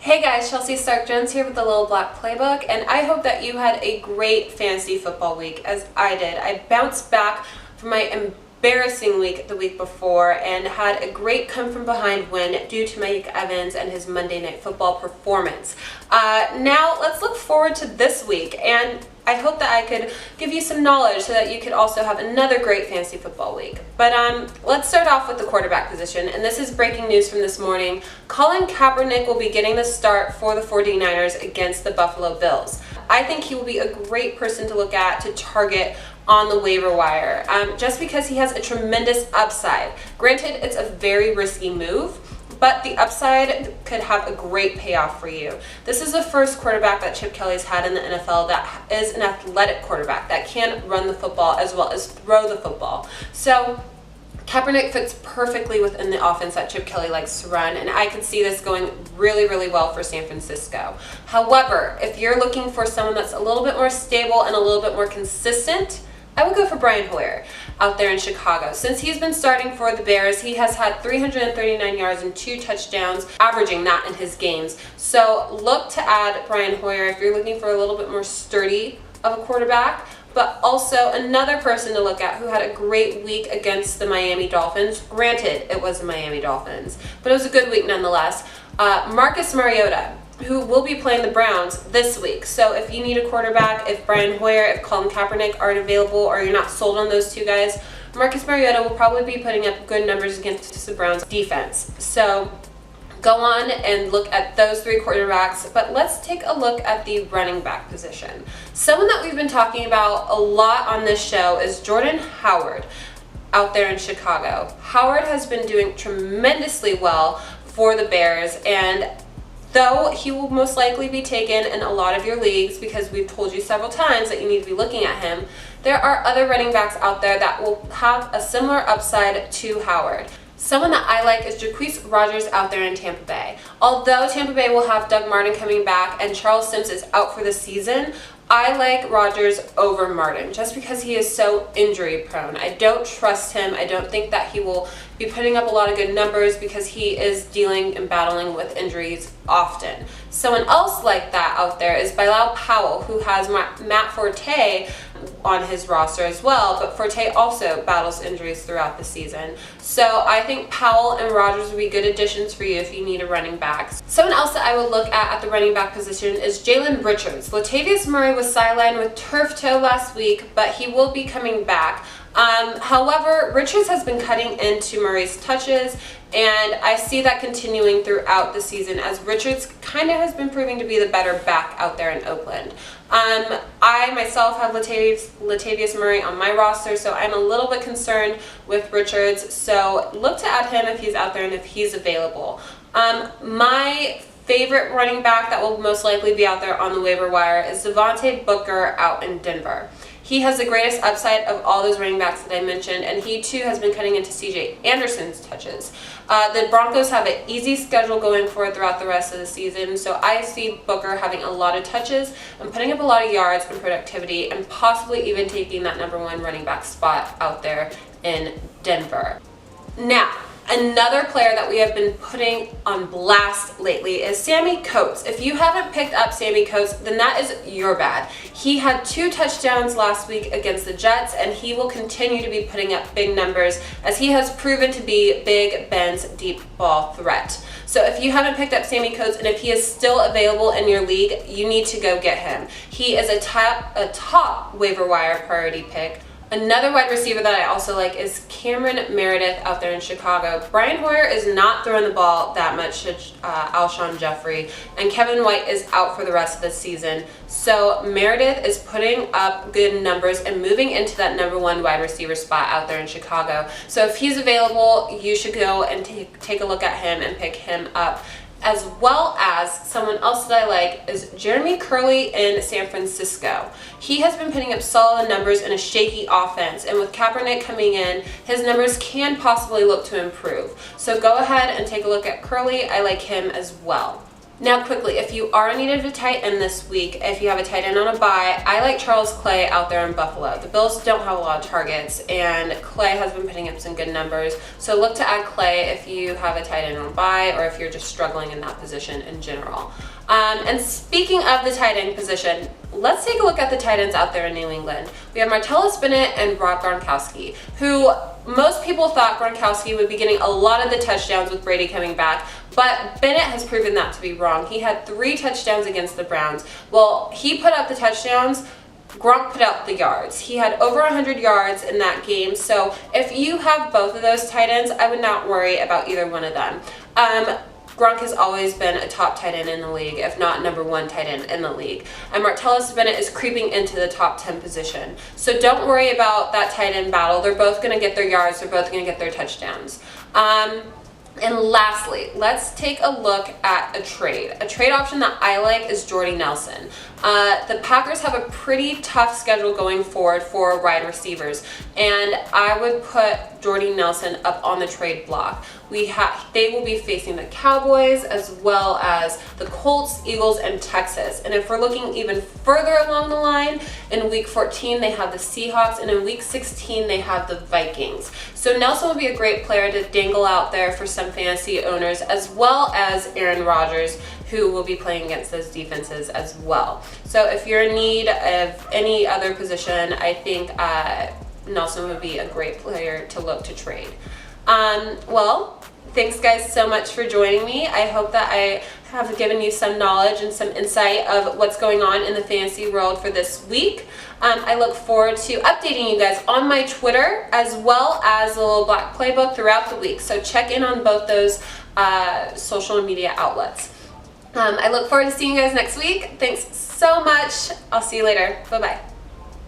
Hey guys, Chelsea Stark-Jones here with the Little Black Playbook, and I hope that you had a great fantasy football week, as I did. I bounced back from my embarrassing week the week before and had a great come-from-behind win due to Mike Evans and his Monday Night Football performance. Now, let's look forward to this week, and I hope that I could give you some knowledge so that you could also have another great fantasy football week. But let's start off with the quarterback position, and this is breaking news from this morning. Colin Kaepernick will be getting the start for the 49ers against the Buffalo Bills. I think he will be a great person to look at to target on the waiver wire, just because he has a tremendous upside. Granted, it's a very risky move, but the upside could have a great payoff for you. This is the first quarterback that Chip Kelly's had in the NFL that is an athletic quarterback that can run the football as well as throw the football. So Kaepernick fits perfectly within the offense that Chip Kelly likes to run, and I could see this going really, really well for San Francisco. However, if you're looking for someone that's a little bit more stable and a little bit more consistent, I would go for Brian Hoyer out there in Chicago. Since he's been starting for the Bears, he has had 339 yards and 2 touchdowns, averaging that in his games. So look to add Brian Hoyer if you're looking for a little bit more sturdy of a quarterback. But also another person to look at who had a great week against the Miami Dolphins. Granted, it was the Miami Dolphins, but it was a good week nonetheless. Marcus Mariota, who will be playing the Browns this week. So if you need a quarterback, if Brian Hoyer, if Colin Kaepernick aren't available, or you're not sold on those two guys, Marcus Mariota will probably be putting up good numbers against the Browns defense. So go on and look at those 3 quarterbacks, but let's take a look at the running back position. Someone that we've been talking about a lot on this show is Jordan Howard out there in Chicago. Howard has been doing tremendously well for the Bears, and though he will most likely be taken in a lot of your leagues because we've told you several times that you need to be looking at him, there are other running backs out there that will have a similar upside to Howard. Someone that I like is Jacquizz Rodgers out there in Tampa Bay. Although Tampa Bay will have Doug Martin coming back and Charles Sims is out for the season, I like Rodgers over Martin just because he is so injury prone. I don't trust him. I don't think that he will be putting up a lot of good numbers because he is dealing and battling with injuries often. Someone else like that out there is Bilal Powell, who has Matt Forte on his roster as well, but Forte also battles injuries throughout the season. So I think Powell and Rodgers would be good additions for you if you need a running back. Someone else that I would look at the running back position is Jaylen Richards. Latavius Murray was sidelined with turf toe last week, but he will be coming back. However, Richards has been cutting into Murray's touches, and I see that continuing throughout the season as Richards kind of has been proving to be the better back out there in Oakland. I myself have Latavius Murray on my roster, so I'm a little bit concerned with Richards, so look to add him if he's out there and if he's available. My favorite running back that will most likely be out there on the waiver wire is Devonta Booker out in Denver. He has the greatest upside of all those running backs that I mentioned, and he too has been cutting into C.J. Anderson's touches. The Broncos have an easy schedule going forward throughout the rest of the season, so I see Booker having a lot of touches and putting up a lot of yards and productivity and possibly even taking that #1 running back spot out there in Denver. Now, another player that we have been putting on blast lately is Sammy Coates. If you haven't picked up Sammy Coates, then that is your bad. He had 2 touchdowns last week against the Jets, and he will continue to be putting up big numbers as he has proven to be Big Ben's deep ball threat. So if you haven't picked up Sammy Coates, and if he is still available in your league, you need to go get him. He is a top waiver wire priority pick. Another wide receiver that I also like is Cameron Meredith out there in Chicago. Brian Hoyer is not throwing the ball that much to Alshon Jeffrey, and Kevin White is out for the rest of the season. So Meredith is putting up good numbers and moving into that #1 wide receiver spot out there in Chicago. So if he's available, you should go and take a look at him and pick him up. As well as someone else that I like is Jeremy Kerley in San Francisco. He has been putting up solid numbers in a shaky offense, and with Kaepernick coming in, his numbers can possibly look to improve. So go ahead and take a look at Kerley. I like him as well. Now quickly, if you are in need of a tight end this week, if you have a tight end on a bye, I like Charles Clay out there in Buffalo. The Bills don't have a lot of targets, and Clay has been putting up some good numbers. So look to add Clay if you have a tight end on a bye or if you're just struggling in that position in general. And speaking of the tight end position, let's take a look at the tight ends out there in New England. We have Martellus Bennett and Rob Gronkowski, who most people thought Gronkowski would be getting a lot of the touchdowns with Brady coming back, but Bennett has proven that to be wrong. He had 3 touchdowns against the Browns. Well, he put up the touchdowns, Gronk put out the yards. He had over 100 yards in that game, so if you have both of those tight ends, I would not worry about either one of them. Gronk has always been a top tight end in the league, if not number 1 tight end in the league. And Martellus Bennett is creeping into the top 10 position. So don't worry about that tight end battle. They're both going to get their yards. They're both going to get their touchdowns. And lastly, let's take a look at a trade. A trade option that I like is Jordy Nelson. The Packers have a pretty tough schedule going forward for wide receivers, and I would put Jordy Nelson up on the trade block. They will be facing the Cowboys as well as the Colts, Eagles, and Texas. And if we're looking even further along the line, in Week 14 they have the Seahawks, and in Week 16 they have the Vikings. So Nelson will be a great player to dangle out there for some fantasy owners, as well as Aaron Rodgers, who will be playing against those defenses as well. So if you're in need of any other position, I think Nelson would be a great player to look to trade. Well, thanks guys so much for joining me. I hope that I have given you some knowledge and some insight of what's going on in the fantasy world for this week. I look forward to updating you guys on my Twitter as well as the Little Black Playbook throughout the week. So check in on both those social media outlets. I look forward to seeing you guys next week. Thanks so much. I'll see you later. Bye-bye.